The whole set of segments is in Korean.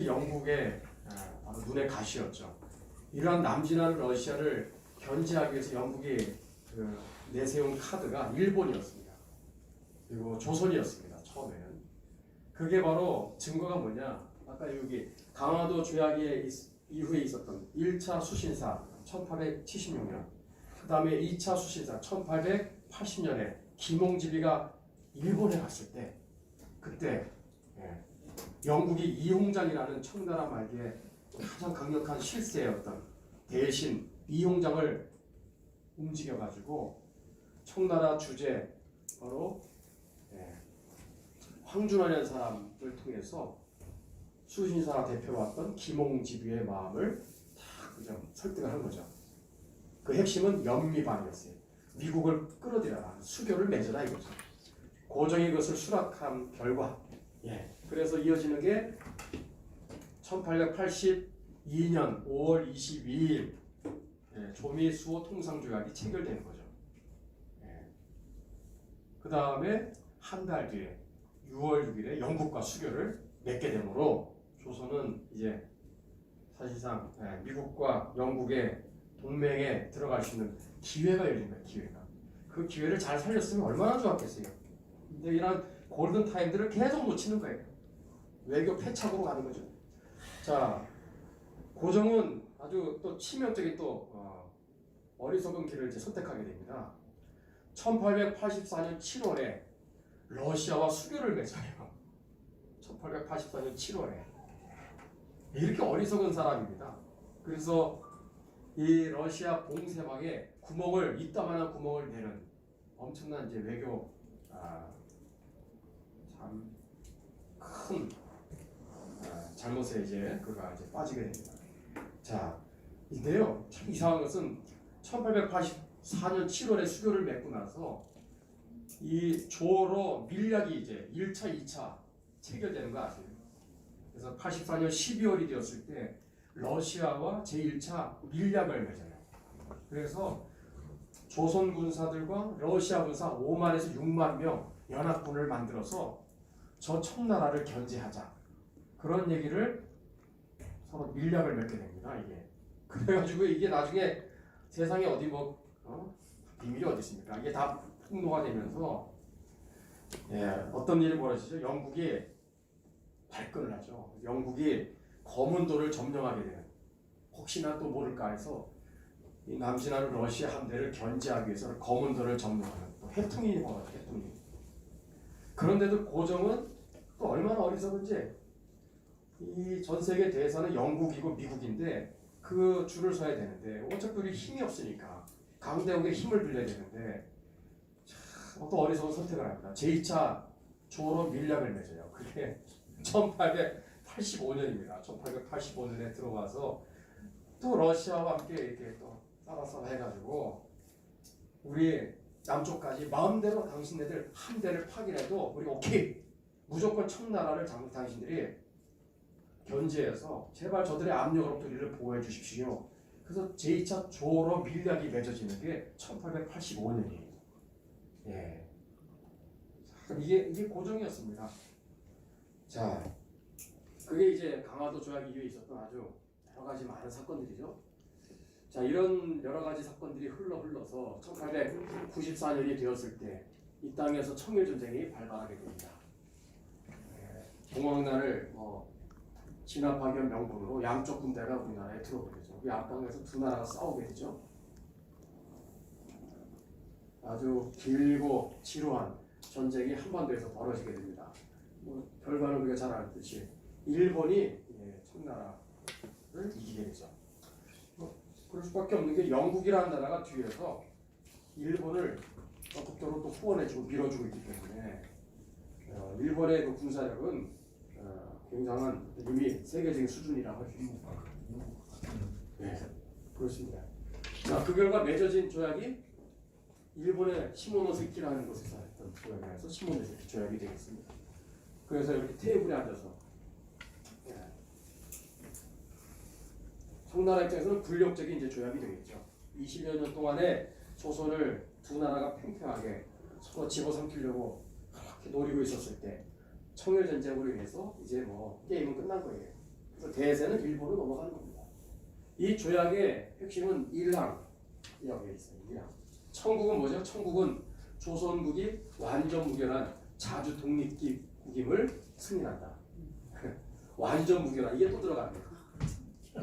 영국의 바로 눈의 가시였죠. 이러한 남진하는 러시아를 견제하기 위해서 영국이 내세운 카드가 일본이었습니다. 그리고 조선이었습니다. 처음에는. 그게 바로 증거가 뭐냐? 아까 여기 강화도 조약의 이후에 있었던 1차 수신사 1876년, 그 다음에 2차 수신사 1880년에 김홍집이가 일본에 갔을 때, 그때 영국이 이홍장이라는 청나라 말기에 가장 강력한 실세였던 대신 이홍장을 움직여가지고 청나라 주재 바로 황준환이라는 사람을 통해서 수신사 대표로 왔던 김홍집의 마음을 다 그냥 설득을 한 거죠. 그 핵심은 연미반이었어요. 미국을 끌어들여라, 수교를 맺어라 이거죠. 고종이 그것을 수락한 결과, 그래서 이어지는 게 1882년 5월 22일 조미수호 통상조약이 체결되는 거죠. 그 다음에 한 달 뒤에 6월 6일에 영국과 수교를 맺게 되므로 조선은 이제 사실상 미국과 영국의 동맹에 들어갈 수 있는 기회가 열린 거예요. 기회가. 그 기회를 잘 살렸으면 얼마나 좋았겠어요. 근데 이런 골든 타임들을 계속 놓치는 거예요. 외교 패착으로 가는 거죠. 자, 고종은 아주 또 치명적인 어리석은 길을 이제 선택하게 됩니다. 1884년 7월에 러시아와 수교를 맺어요. 1884년 7월에. 이렇게 어리석은 사람입니다. 그래서 이 러시아 봉쇄망에 구멍을, 이따만한 구멍을 내는 엄청난 이제 외교, 참 큰 잘못에 이제 그가 이제 빠지게 됩니다. 자, 인데요, 참 이상한 것은 1884년 7월에 수교를 맺고 나서 이 조로 밀약이 이제 1차, 2차 체결되는 거 아세요? 그래서 84년 12월이 되었을 때 러시아와 제1차 밀약을 맺어요. 그래서 조선 군사들과 러시아 군사 5만에서 6만 명 연합군을 만들어서 저 청나라를 견제하자. 그런 얘기를 서로 밀약을 맺게 됩니다. 이게. 그래가지고 이게 나중에 세상에 어디 비밀이 어디 있습니까? 이게 다 폭로가 되면서 어떤 일이 벌어지죠? 영국이 발끈을 하죠. 영국이 검은도를 점령하게 되는, 혹시나 또 모를까 해서 이 남진하는 러시아 함대를 견제하기 위해서 검은도를 점령하는 또 해통이 벌어져요. 해통이. 그런데도 고종은 또 얼마나 어리석은지, 이 전 세계 대사는 영국이고 미국인데 그 줄을 서야 되는데 어차피 우리 힘이 없으니까 강대국의 힘을 빌려야 되는데 참 또 어리석은 선택을 합니다. 제2차 조로 밀약을 맺어요. 그게 1885년입니다. 1885년에 들어와서 또 러시아와 함께 이렇게 또 싸바싸바 해가지고 우리 남쪽까지 마음대로 당신네들 함대를 파견해도 우리 오케이, 무조건 청나라를 당신들이 견제해서 제발 저들의 압력으로부터 우리를 보호해 주십시오. 그래서 제2차 조로 밀약이 맺어지는 게 1885년이에요. 이게 고종이었습니다. 자, 그게 이제 강화도 조약 이후에 있었던 아주 여러 가지 많은 사건들이죠. 자, 이런 여러 가지 사건들이 흘러서 1894년이 되었을 때 이 땅에서 청일전쟁이 발발하게 됩니다. 동학난을 진압하기 위한 명분으로 양쪽 군대가 우리나라에 들어오게 되죠. 우리 앞방에서 두 나라가 싸우게 되죠. 아주 길고 지루한 전쟁이 한반도에서 벌어지게 됩니다. 결과는 우리가 잘 알듯이 일본이 청나라를 이기게 되죠. 그럴 수밖에 없는 게 영국이라는 나라가 뒤에서 일본을 적극적으로 또 후원해주고 밀어주고 있기 때문에 일본의 그 군사력은 굉장한 이미 세계적인 수준이라고 할 수 있습니다. 그렇습니다. 자, 그 결과 맺어진 조약이 일본의 시모노세키라는 곳에서 했던 조약이라서 시모노세키 조약이 되겠습니다. 그래서 이렇게 테이블에 앉아서 청나라 입장에서는 굴욕적인 이제 조약이 되겠죠. 20여 년 동안에 조선을 두 나라가 팽팽하게 서로 집어삼키려고 그렇게 노리고 있었을 때 청일전쟁으로 인해서 이제 게임은 끝난 거예요. 대세는 일본으로 넘어가는 겁니다. 이 조약의 핵심은 일항 여기에 있어요. 일항. 청국은 뭐죠? 청국은 조선국이 완전 무결한 자주 독립국임을 승인한다. 완전 무결한 이게 또 들어가는 거예요.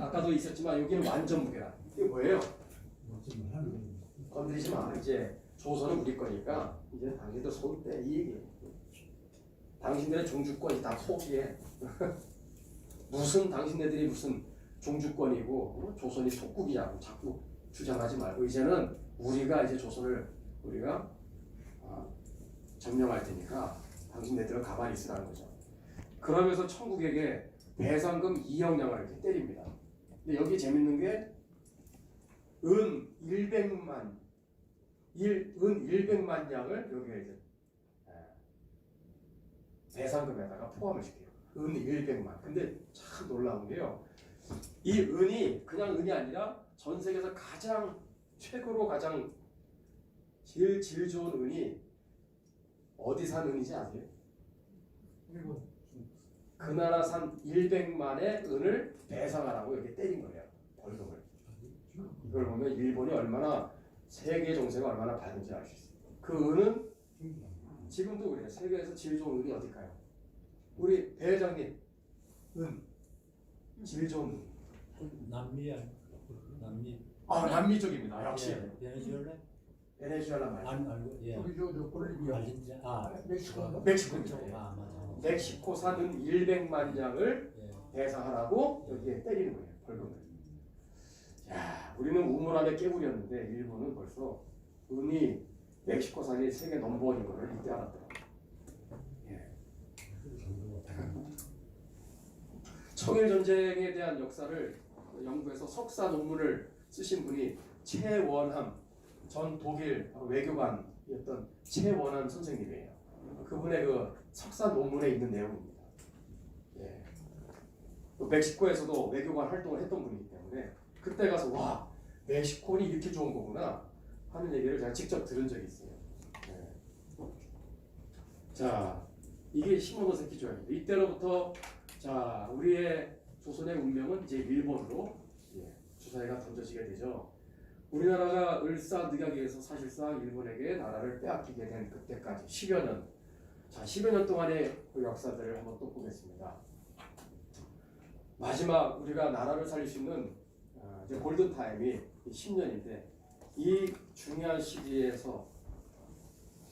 아까도 있었지만 여기는 완전 무결한. 이게 뭐예요? 건드리지 마. 이제 조선은 우리 거니까 이제 당신들 손 떼 이 얘기예요. 당신들의 종주권이 다 포기해. 무슨 당신네들이 무슨 종주권이고 조선이 속국이냐고 자꾸 주장하지 말고 이제는 우리가 이제 조선을 우리가 점령할 테니까 당신네들은 가만히 있으라는 거죠. 그러면서 천국에게 배상금 2억냥을 이렇게 때립니다. 근데 여기 재밌는 게 은 100만 냥을 여기에 이제 배상금에다가 포함을 시켜요. 은 100만. 근데 참 놀라운 게요. 이 은이 그냥 은이 아니라 전 세계에서 가장 최고로 가장 제일 질 좋은 은이 어디 산 은이지 아세요? 일본. 그 나라 산 100만의 은을 배상하라고 이렇게 때린 거예요. 벌금을. 이걸 보면 일본이 얼마나 세계 정세가 얼마나 밝은지 알 수 있어요. 그 은은 지금도 그래요. 세계에서 제일 좋은 은이 어딜까요? 우리 배 회장님 은 제일 좋은 은. 남미야. 남미. 남미 쪽입니다. 역시 베네수엘라? 베네수엘라 말고 알고. 예. 저기 저 볼리비아. 알젠티나. 멕시코. 멕시코입니다. 맞아. 멕시코산 은 100만 냥을 예. 배상하라고 여기에 때리는 거예요. 벌금을. 야, 우리는 우물안에 깨물이었는데 일본은 벌써 은이 멕시코산이 세계 넘버원인 거를 이때 알았더라고요. 예. 청일전쟁에 대한 역사를 연구해서 석사 논문을 쓰신 분이 최원함 전 독일 외교관이었던 최원함 선생님이에요. 그분의 그 석사 논문에 있는 내용입니다. 예. 또 멕시코에서도 외교관 활동을 했던 분이기 때문에 그때 가서 와 멕시코는 이렇게 좋은 거구나 하는 얘기를 제가 직접 들은 적이 있어요. 예. 자, 이게 시모노세키 조약입니다. 이때로부터 자 우리의 조선의 운명은 이제 일본으로 주사위가 던져지게 되죠. 우리나라가 을사늑약에서 사실상 일본에게 나라를 빼앗기게 된 그때까지 10여 년. 자 10여 년 동안의 그 역사들을 한번 또 보겠습니다. 마지막 우리가 나라를 살릴 수 있는 이제 골든 타임이 10년인데 이 중요한 시기에서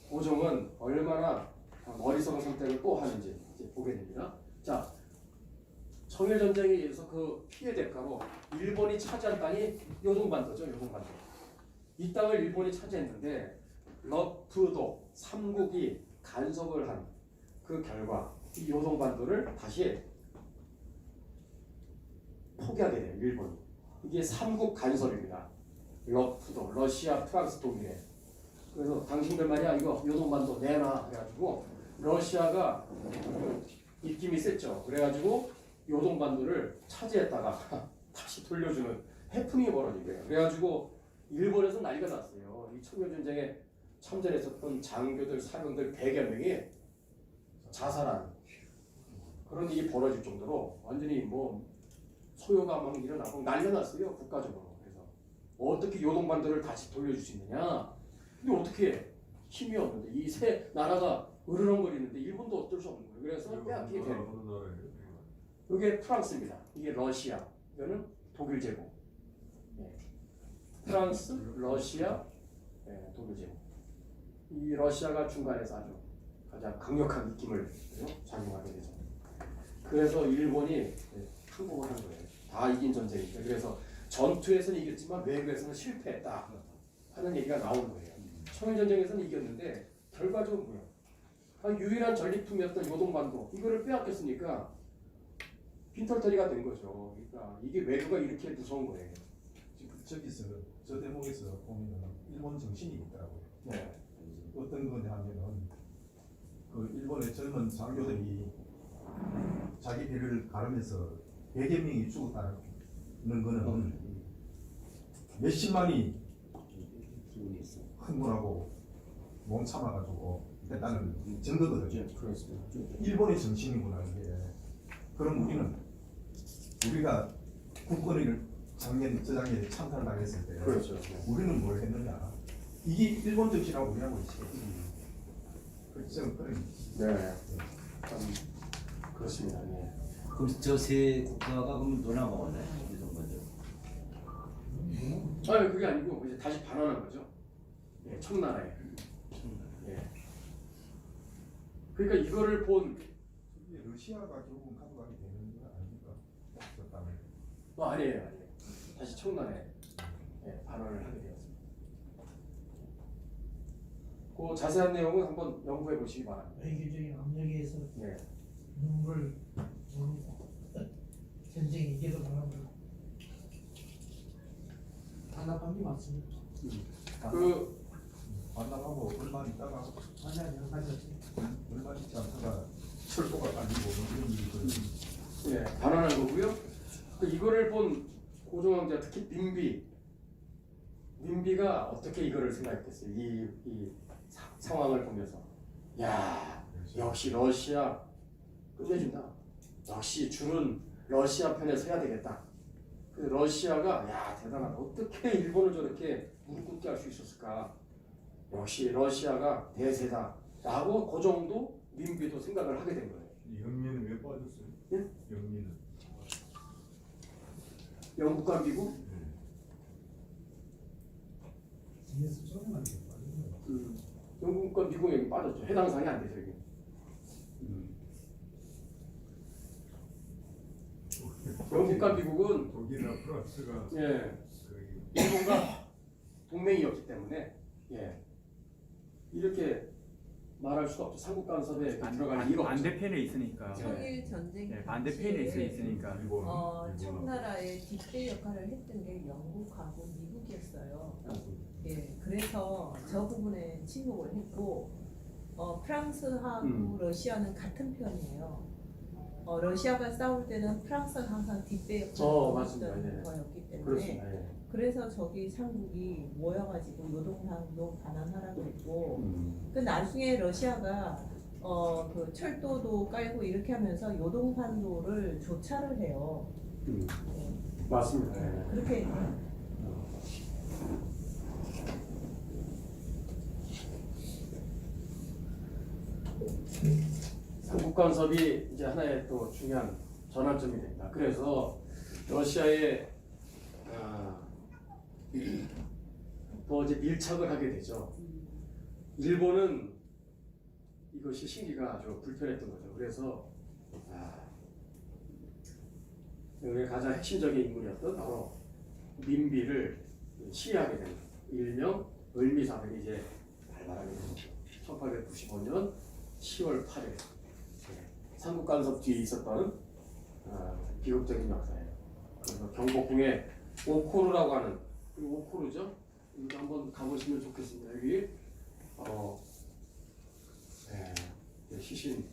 고종은 얼마나 어리석은 선택을 또 하는지 이제 보게 됩니다. 자, 청일전쟁에 의해서 그 피해 대가로 일본이 차지한 땅이 요동반도죠. 요동반도. 이 땅을 일본이 차지했는데 러프도 삼국이 간섭을 한 그 결과 이 요동반도를 다시 포기하게 돼요. 일본이. 이게 삼국 간섭입니다. 러프도, 러시아, 프랑스 독일에. 그래서 당신들만이야 이거 요동반도 내놔 그래가지고 러시아가 입김이 셌죠. 그래가지고 요동반도를 차지했다가 다시 돌려주는 해프닝이 벌어진 거예요. 그래가지고 일본에서 난리가 났어요. 이 청일전쟁에 참전했었던 장교들, 사병들 100여 명이 자살한 그런 일이 벌어질 정도로 완전히 뭐 소요가 막 일어나고 난리가 났어요. 국가적으로. 그래서 어떻게 요동반도를 다시 돌려줄 수 있느냐. 근데 어떻게 힘이 없는데 이 세 나라가 으르렁거리는데 일본도 어쩔 수 없는 거예요. 그래서 빼앗기게 되는 거예요. 이게 프랑스입니다. 이게 러시아. 이거는 독일 제국. 프랑스, 러시아, 독일 제국. 이 러시아가 중간에서 아주 가장 강력한 느낌을 작용하게 되죠. 그래서 일본이 항복을 한 거예요. 다 이긴 전쟁이니까. 그래서 전투에서는 이겼지만 외교에서는 실패했다 하는 얘기가 나오는 거예요. 청일전쟁에서는 이겼는데 결과적으로 뭐야? 유일한 전리품이었던 요동반도 이거를 빼앗겼으니까 빈털터리가 된 거죠. 그러니까 이게 외교가 이렇게 무서운 거예요. 저기서 저 대목에서 보면 일본 정신이 있더라고요. 네. 어떤 건데 하면은 그 일본의 젊은 장교들이 자기 배를 가르면서 100여 명이 죽었다는 거는 몇십만이 흥분하고 몸 참아가지고 했다는 증거거든요. 그렇습니다. 일본의 정신이구나 이게. 그럼 우리는 우리가 국권을 저작년에 참사를 당했을 때 그렇죠. 우리는 뭘 했느냐? 이게 일본 정치라고 우리하고 있어. 그렇죠. 그래. 네. 참 그렇습니다. 예. 그럼 저 세 국가가 그럼 누나 먹었네 이런 거죠. 아니 그게 아니고 이제 다시 반환한 거죠. 예, 청나라에. 예. 그러니까 이거를 본 이게 러시아가 결국은 가져가게 되는 건 아닙니까? 저 땅을. 아니에요. 다시 청나라에 예, 반환을 하게 되었습니다. 그 자세한 내용은 한번 연구해 보시기 바랍니다. 외교적인 압력에 의해서 예. 눈물을 봅니다. 전쟁이 이게도 당합니다. 단합한 게 맞습니다. 그 만나가고 얼마 있다가 맞아요, 여러 가지. 얼마 있지 않다가 철도가 깔리고 이런 일이 벌어지고. 예, 반환한 거고요. 그 이거를 본 고종황제 특히 민비가 어떻게 이거를 생각했겠어요? 이 상황을 보면서 야 역시 러시아 끝내준다. 역시 줄은 러시아 편에 서야 되겠다. 그 러시아가 야 대단하다. 어떻게 일본을 저렇게 무릎 꿇게 할 수 있었을까? 역시 러시아가 대세다라고 그 정도 민비도 생각을 하게 된 거예요. 영민은 왜 빠졌어요? 예? 영민은. 영국과 미국 뒤에서 소리만 듣고 영국과 미국 여기 빠졌죠. 해당 사항이 안 되죠. 여기. 영국과 미국은 독일이나 프랑스가 예, 거의 일본과 동맹이었기 때문에 예, 이렇게 말할 수가 없죠. 삼국 간섭에 들어갈 이유가 없죠. 반대편에 있으니까. 청일 전쟁 네, 반대편에 있으니까. 일본. 청나라의 뒷배 역할을 했던 게 영국하고 미국이었어요. 예, 그래서 저 부분에 침묵을 했고 프랑스하고 러시아는 같은 편이에요. 러시아가 싸울 때는 프랑스가 항상 뒷배 역할을 맞습니다. 했던 네. 거였기 때문에 그렇습니다. 예. 그래서 저기 삼국이 모여가지고 요동산도 반환하라고 했고 그 나중에 러시아가 그 철도도 깔고 이렇게 하면서 요동산도를 조차를 해요. 네. 맞습니다. 예. 그렇게 삼국 간섭이 이제 하나의 또 중요한 전환점이 됩니다. 그래서 러시아에 더 이제 밀착을 하게 되죠. 일본은 이것이 신기가 아주 불편했던 거죠. 그래서 여기 가장 핵심적인 인물이었던 바로 민비를 시해하게 됩니다. 일명 을미사변이 이제 발발하게 됩니다. 1895년 10월 8일 삼국 간섭 뒤에 있었던 비극적인 역사예요. 그래서 경복궁에 오코루라고 하는 오코루죠. 여기 한번 가보시면 좋겠습니다. 여기 시신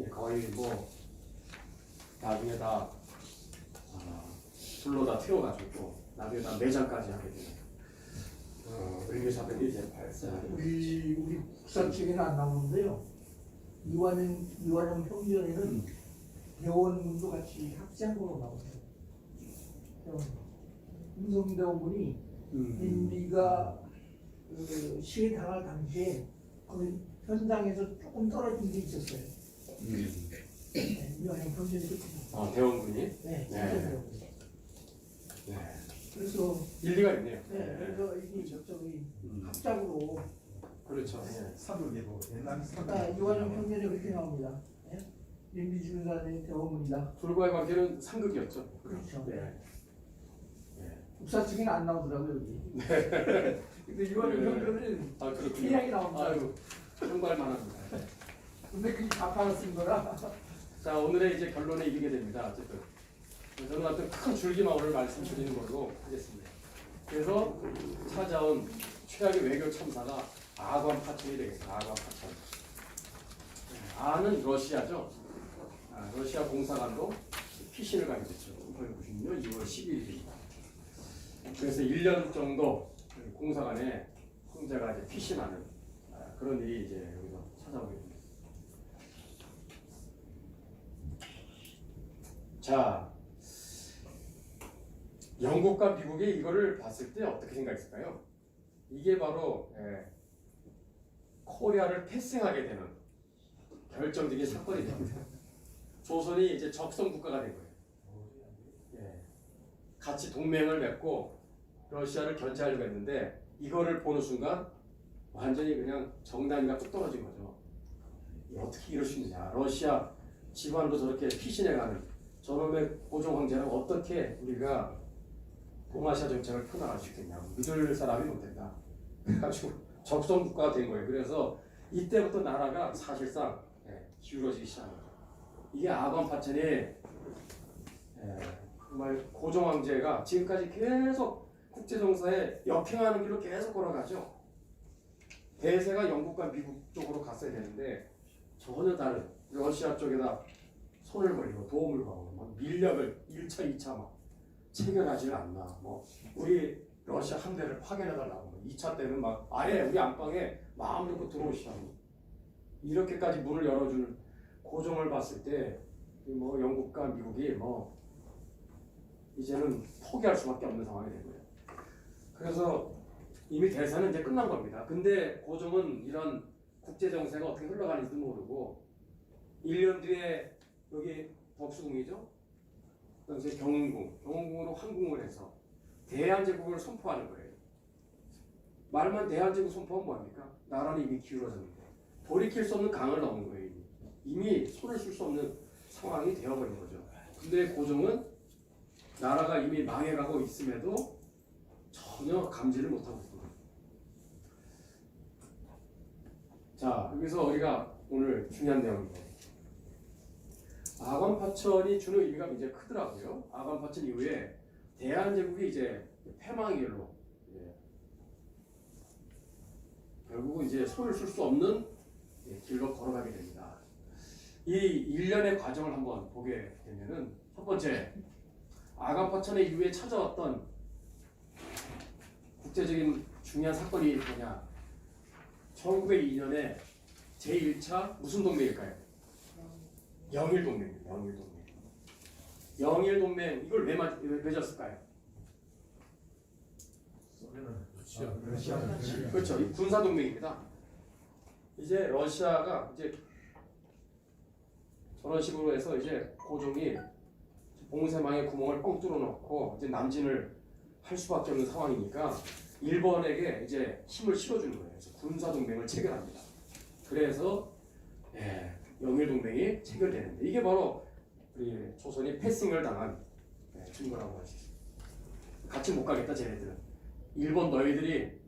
거의 뭐 나중에 다 불로 다 태워가지고 나중에 다 매장까지 하게 되는 을미사변이 이제 발생하게 됩니다. 우리 국산 책에는 안 나오는데요. 이완용 평전에는 대원군도 같이 합세한으로 나오세요. 음성대원군이 민비가 시해 당할 당시에 그 현장에서 조금 떨어진 게 있었어요. 이완용 평전이 그렇게 대원군이 네, 네. 네. 그래서 일리가 있네요. 그래서 이게 저기 합작으로 그렇죠. 네. 사극에도 옛날 사극. 이완용 평전이 그렇게 나옵니다. 민비 중사의 대원군이다. 둘과의 관계는 상극이었죠. 그렇죠. 네. 국사 측에는 안 나오더라고요 여기. 근데 이완용 평전은 그렇군요. 필량이 나옵니다. 아유, 정말 많합니다. 근데 그게 가파를 쓴 거라. 자, 오늘의 이제 결론에 이르게 됩니다. 어쨌든 저는 어떤 큰 줄기만 오늘 말씀드리는 걸로 하겠습니다. 그래서 찾아온 최악의 외교 참사가 아관 파천이 되겠습니다. 아관 파천. 아는 러시아죠. 러시아 공사관도 피신을 가게 됐죠. 1996년 2월 12일입니다. 그래서 1년 정도 공사관에 황제가 이제 피신하는 그런 일이 이제 여기서 찾아오게 됩니다. 자, 영국과 미국이 이거를 봤을 때 어떻게 생각했을까요? 이게 바로 코리아를 패싱하게 되는 결정적인 사건이 됩니다. 조선이 이제 적성 국가가 된 거예요. 같이 동맹을 맺고 러시아를 견제하려고 했는데 이거를 보는 순간 완전히 그냥 정단이가 뚝 떨어진 거죠. 어떻게 이럴 수 있느냐. 러시아 집안도 저렇게 피신해가는 저놈의 고종 황제는 어떻게 우리가 동아시아 정책을 펴나갈 수 있겠냐고 믿을 사람이 못 된다. 그래가지고 적성 국가가 된 거예요. 그래서 이때부터 나라가 사실상 기울어지기 시작한 거죠. 이게 아반 파천이 정말 고종 황제가 지금까지 계속 국제정사에 역행하는 길로 계속 걸어가죠. 대세가 영국과 미국 쪽으로 갔어야 되는데 전혀 다른 러시아 쪽에다 손을 벌리고 도움을 받고 막 밀렵을 1차, 2차 막 체결하지를 않나. 뭐 우리 러시아 함대를 파견해달라고. 2차 때는 막 아예 우리 안방에 마음 놓고 들어오시라고. 이렇게까지 문을 열어주는 고종을 봤을 때 뭐 영국과 미국이 뭐 이제는 포기할 수밖에 없는 상황이 된 거예요. 그래서 이미 대사는 이제 끝난 겁니다. 근데 고종은 이런 국제 정세가 어떻게 흘러가는지도 모르고 1년 뒤에 여기 덕수궁이죠. 당시에 경운궁으로 환궁을 해서 대한제국을 선포하는 거예요. 말만 대한제국 선포하면 뭐합니까? 나라는 이미 기울어졌는데 돌이킬 수 없는 강을 넘은 거예요. 이미 손을 쓸 수 없는 상황이 되어버린 거죠. 근데 고종은 나라가 이미 망해가고 있음에도 전혀 감지를 못하고 있습니다. 자, 여기서 우리가 오늘 중요한 내용입니다. 아관파천이 주는 의미가 굉장히 크더라고요. 아관파천 이후에 대한제국이 이제 패망의 길로 결국은 이제 손을 쓸 수 없는 길로 걸어가게 됩니다. 이 일련의 과정을 한번 보게 되면은 첫 번째, 아관파천의 이후에 찾아왔던 국제적인 중요한 사건이 뭐냐? 1902년에 제1차 무슨 동맹일까요? 영일동맹입니다. 영일동맹. 영일동맹 이걸 왜 맺었을까요? 그렇죠. 이 군사동맹입니다. 이제 러시아가 이제 저런 식으로 해서 이제 고종이 봉쇄망에 구멍을 뻥 뚫어놓고 이제 남진을 할 수밖에 없는 상황이니까 일본에게 이제 힘을 실어주는 거예요. 그래서 군사동맹을 체결합니다. 그래서 영일동맹이 체결되는데 이게 바로 우리 조선이 패싱을 당한 증거라고 할 수 있습니다. 같이 못 가겠다 쟤네들은. 일본 너희들이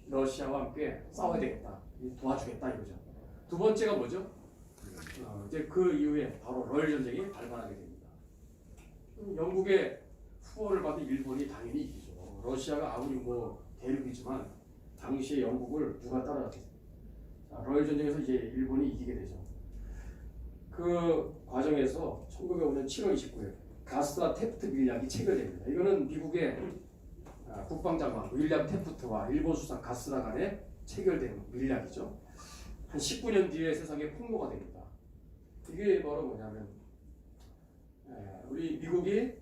러시아와 함께 싸워야 되겠다. 도와주겠다 이거죠. 두 번째가 뭐죠? 이제 그 이후에 바로 러일 전쟁이 발발하게 됩니다. 영국의 후원을 받은 일본이 당연히 이기죠. 러시아가 아무리 뭐 대륙이지만 당시에 영국을 누가 따라갔겠어요. 러일 전쟁에서 이제 일본이 이기게 되죠. 그 과정에서 1905년 7월 29일 가스라 테프트 밀약이 체결됩니다. 이거는 미국의 국방장관 윌리엄 테프트와 일본 수상 가스라 간에 체결된 밀약이죠. 한 19년 뒤에 세상에 폭로가 됩니다. 이게 바로 뭐냐면 우리 미국이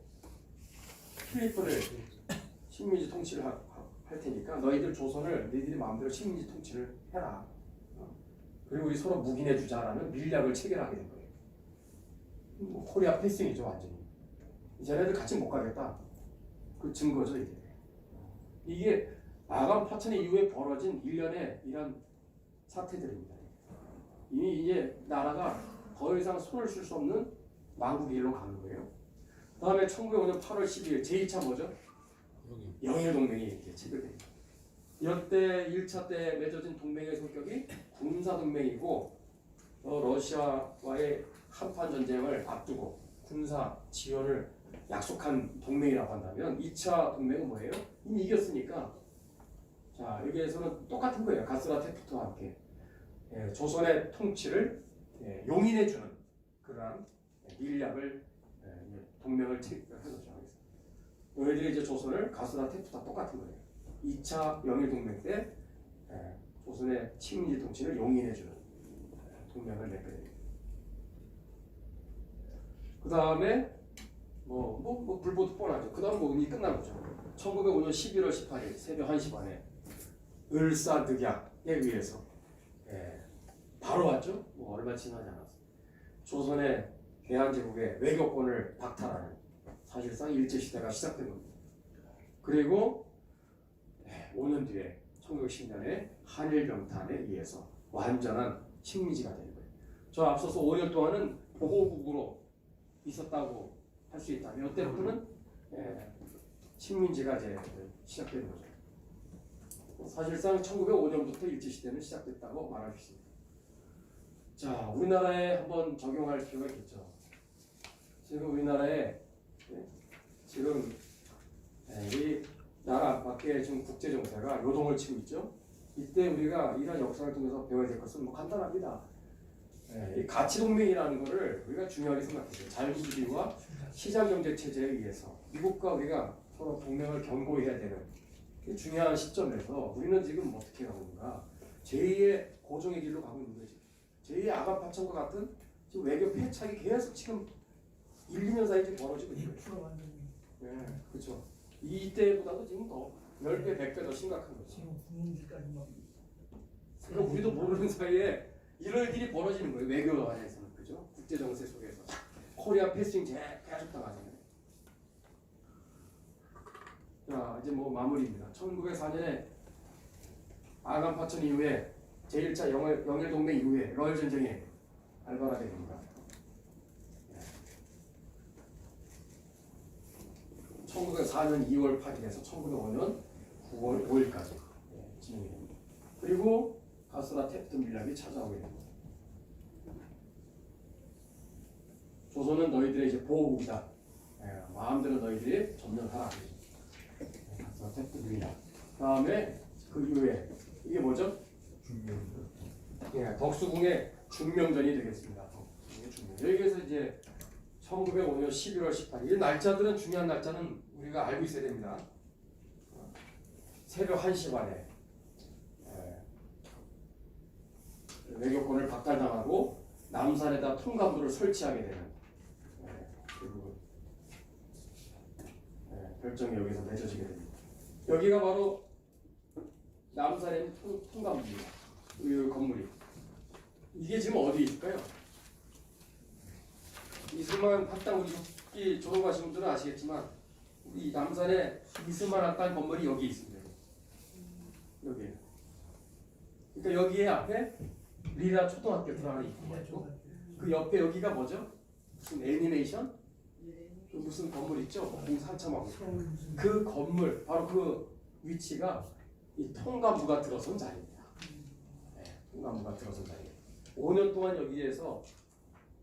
필리핀을 식민지 통치를 할 테니까 너희들 조선을 너희들이 마음대로 식민지 통치를 해라. 그리고 우리 서로 묵인해 주자라는 밀약을 체결하게 된 거예요. 뭐 코리아 패싱이죠 완전히. 쟤네들 같이 못 가겠다. 그 증거죠 이게. 이게 아간 파천 이후에 벌어진 일련의 이런 사태들입니다. 이미 이제 나라가 더 이상 손을 쓸 수 없는 망국의 길로 가는 거예요. 그 다음에 1905년 8월 12일 제2차 뭐죠? 영일동맹이 이렇게 체결됩니다. 이때 1차 때 맺어진 동맹의 성격이 군사동맹이고 러시아와의 한판 전쟁을 앞두고 군사 지원을 약속한 동맹이라고 한다면 2차 동맹은 뭐예요? 이미 이겼으니까 자 여기에서는 똑같은 거예요. 가스라 테프트와 함께 조선의 통치를 용인해주는 그러한 밀약을 동맹을 해놓죠. 너희들이 이제 조선을 가스라 테프트와 똑같은 거예요. 2차 영일동맹 때 조선의 식민지 통치를 용인해주는 동맹을 맺게 됩니다. 그 다음에 뭐 불보듯 뻔하죠. 그다음 뭐 의미 끝난 거죠. 1905년 11월 18일 새벽 1시 반에 을사늑약에 의해서 바로 왔죠. 뭐 얼마 지나지 않았어요. 조선의 대한제국의 외교권을 박탈하는 사실상 일제시대가 시작된 겁니다. 그리고 5년 뒤에 1910년에 한일병탄에 의해서 완전한 식민지가 되는 거예요. 저 앞서서 5년 동안은 보호국으로 있었다고 할 수 있다면 이때부터는 식민지가 이제 시작되는 거죠. 사실상 1905년부터 일제시대는 시작됐다고 말할 수 있습니다. 자, 우리나라에 한번 적용할 필요가 있겠죠. 지금 우리나라에 지금 이 나라 밖에 지금 국제 정세가 요동을 치고 있죠. 이때 우리가 이런 역사를 통해서 배워야 될 것은 뭐 간단합니다. 이 가치 동맹이라는 것을 우리가 중요하게 생각해요. 자유주의와 시장 경제 체제에 의해서 미국과 우리가 서로 동맹을 견고히 해야 되는 중요한 시점에서 우리는 지금 어떻게 가고 있는가? 제2의 고종의 길로 가고 있는 거지. 제2의 아간파천과 같은 지금 외교 패착이 계속 지금 1, 2년 사이에 지금 벌어지고 있는 거예요. 네, 그렇죠. 이때보다도 지금 더 10배, 100배 더 심각한 거죠. 지금 국민들까지 막 그러니까 우리도 모르는 사이에 이런 일이 벌어지는 거예요. 외교 안에서는. 그죠? 국제 정세 속에서. 코리아 패싱 계속 당하잖아요. 자, 이제 뭐 마무리입니다. 1904년에 아간파천 이후에 제1차 영일 동맹 이후에 러일 전쟁이 발발하게 됩니다. 1904년 2월 8일에서 1905년 9월 5일까지 진행이 됩니다. 그리고 가스나 탭튼 밀락이 찾아오게 됩니다. 조선은 너희들의 이제 보호국이다. 마음대로 너희들이 점령하라. 가스나 탭튼 밀락. 다음에 그 이후에 이게 뭐죠? 덕수궁의 중명전이 되겠습니다. 여기에서 이제 1905년 11월 18일 이 날짜들은 중요한 날짜는 우리가 알고 있어야 됩니다. 새벽 1시 반에 외교권을 박탈당하고 남산에다 통감부를 설치하게 되는 그 결정이 여기서 맺어지게 됩니다. 여기가 바로 남산에 있는 통감부입니다. 이 건물이 이게 지금 어디에 있을까요? 이슬만 학당 우리 졸업하신 분들은 아시겠지만 우리 남산에 이슬만 학당 건물이 여기 있습니다. 여기에. 그러니까 여기에 앞에 리라 초등학교 들어가는 입구가 있고 그 옆에 여기가 뭐죠? 무슨 애니메이션? 그 무슨 건물 있죠? 공산참하고 그 건물 바로 그 위치가 이 통감부가 들어선 자리입니다. 통감부가 들어선 자리. 5년 동안 여기에서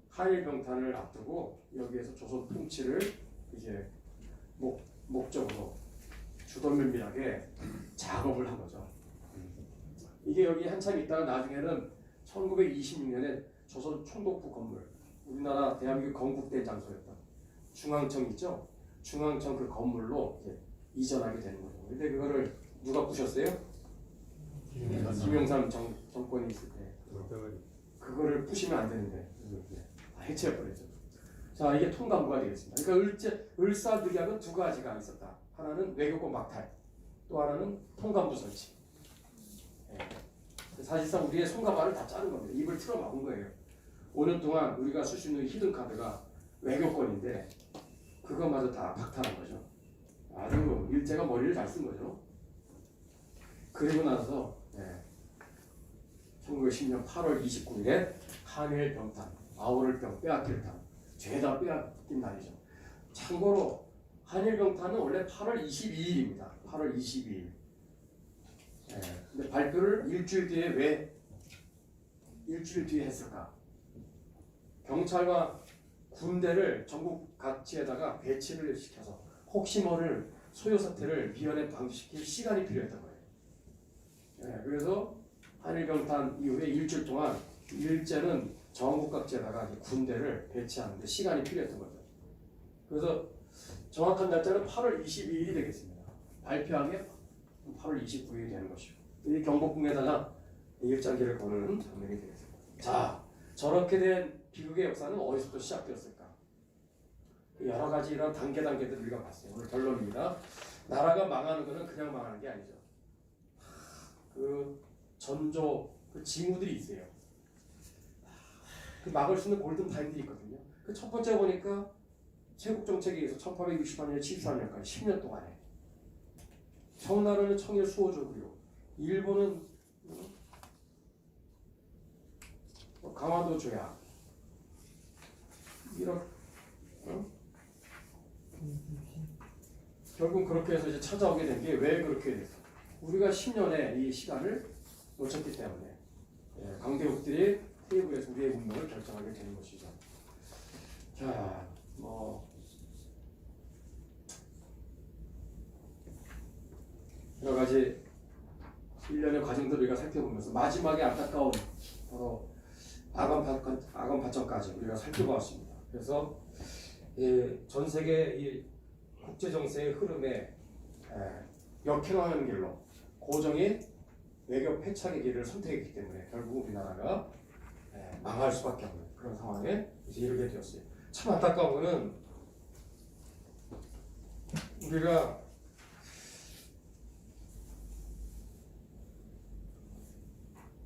한일병탄을 앞두고 여기에서 조선 통치를 이제 목적으로 주도면밀하게 작업을 한 거죠. 이게 여기 한참 있다가 나중에는 1926년에 조선 총독부 건물, 우리나라 대한민국 건국된 장소였던 중앙청 있죠? 중앙청 그 건물로 이제 이전하게 되는 거죠. 근데 그거를 누가 부셨어요? 김영삼 정권이 있을 때. 그거를 부시면 안 되는데 해체해버렸죠. 자, 이게 통감부가 되겠습니다. 그러니까 을사늑약은 두 가지가 있었다. 하나는 외교권 박탈, 또 하나는 통감부 설치. 사실상 우리의 손가발을 다 자른 겁니다. 입을 틀어 막은 거예요. 5년 동안 우리가 쓸 수 있는 히든 카드가 외교권인데 그것마저 다 박탈한 거죠. 아주 일제가 머리를 잘 쓴 거죠. 그리고 나서 1910년 8월 29일에 한일 병탄, 아우를병 빼앗길 탄, 죄다 빼앗긴 날이죠. 참고로 한일 병탄은 원래 8월 22일입니다. 8월 22일. 근데 발표를 일주일 뒤에 왜 일주일 뒤에 했을까? 경찰과 군대를 전국 각지에다가 배치를 시켜서 혹시 모를 소요 사태를 미연에 방지시킬 시간이 필요했던 거예요. 그래서 한일병탄 이후에 일주일 동안 일제는 전국 각지에다가 군대를 배치하는데 시간이 필요했던 거죠. 그래서 정확한 날짜는 8월 22일이 되겠습니다. 발표한 게 8월 29일이 되는 것이고 이 경복궁에다가 일장기를 거는 장면이 되겠습니다. 자, 저렇게 된 비극의 역사는 어디서부터 시작되었을까? 여러 가지 이런 단계들을 우리가 봤어요. 오늘 결론입니다. 나라가 망하는 것은 그냥 망하는 게 아니죠. 그 전조 그 징후들이 있어요. 그 막을 수 있는 골든 타임들이 있거든요. 그 첫 번째 보니까 세국 정책에 의해서 1863년, 74년까지 10년 동안에 청나라는 청일 수호적이요, 일본은 강화도 조약 이런 결국 그렇게 해서 이제 찾아오게 된 게 왜 그렇게 됐어? 우리가 10년의 이 시간을 놓쳤기 때문에 강대국들이 테이블에서 우리의 운명을 결정하게 되는 것이죠. 자, 여러 가지 일련의 과정들을 우리가 살펴보면서 마지막에 안타까운 바로 아간 파천까지 우리가 살펴보았습니다. 그래서 전 세계 이 국제 정세의 흐름에 역행하는 길로 고정인 외교 패착의 길을 선택했기 때문에 결국 우리나라가 망할 수밖에 없는 그런 상황에 이제 이르게 되었어요. 참 안타까운 것은 우리가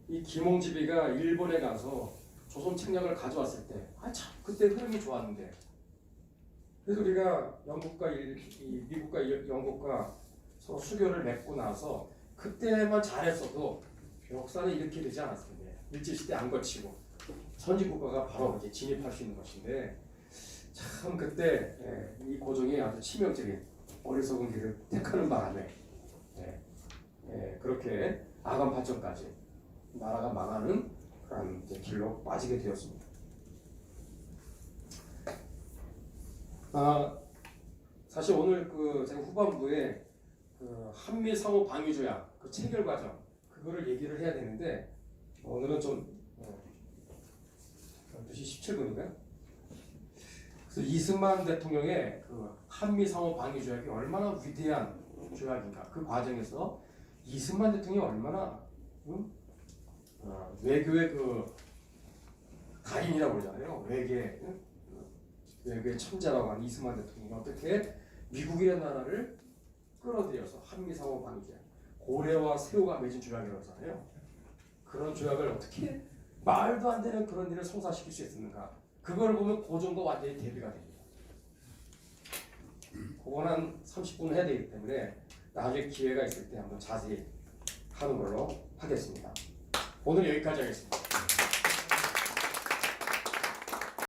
이 김홍집이가 일본에 가서 조선 책략을 가져왔을 때, 참 그때 흐름이 좋았는데, 그래서 우리가 미국과 영국과 서로 수교를 맺고 나서 그때만 잘했어도 역사는 이렇게 되지 않았을 텐데, 일제시대 안 거치고 선진국가가 바로 이제 진입할 수 있는 것인데, 참 그때 이 고종이 아주 치명적인 어리석은 길을 택하는 바람에 그렇게 아간 파천까지 나라가 망하는 그런 길로 빠지게 되었습니다. 사실 오늘 제가 후반부에 한미 상호 방위 조약 그 체결 과정 그거를 얘기를 해야 되는데 오늘은 좀 12시 17분인가요? 그래서 이승만 대통령의 한미 상호 방위 조약이 얼마나 위대한 조약인가, 그 과정에서 이승만 대통령이 얼마나 외교의 달인이라고 그러잖아요. 외교의 천재라고 하는 이승만 대통령이 어떻게 미국이라는 나라를 끌어들여서 한미 상호 방위 조약, 고래와 새우가 맺은 조약이라고 하잖아요. 그런 조약을 어떻게 말도 안 되는 그런 일을 성사시킬 수 있었는가? 그걸 보면 고종도 완전히 대비가 됩니다. 그건 한 30분 해야 되기 때문에 나중에 기회가 있을 때 한번 자세히 하는 걸로 하겠습니다. 오늘 여기까지 하겠습니다.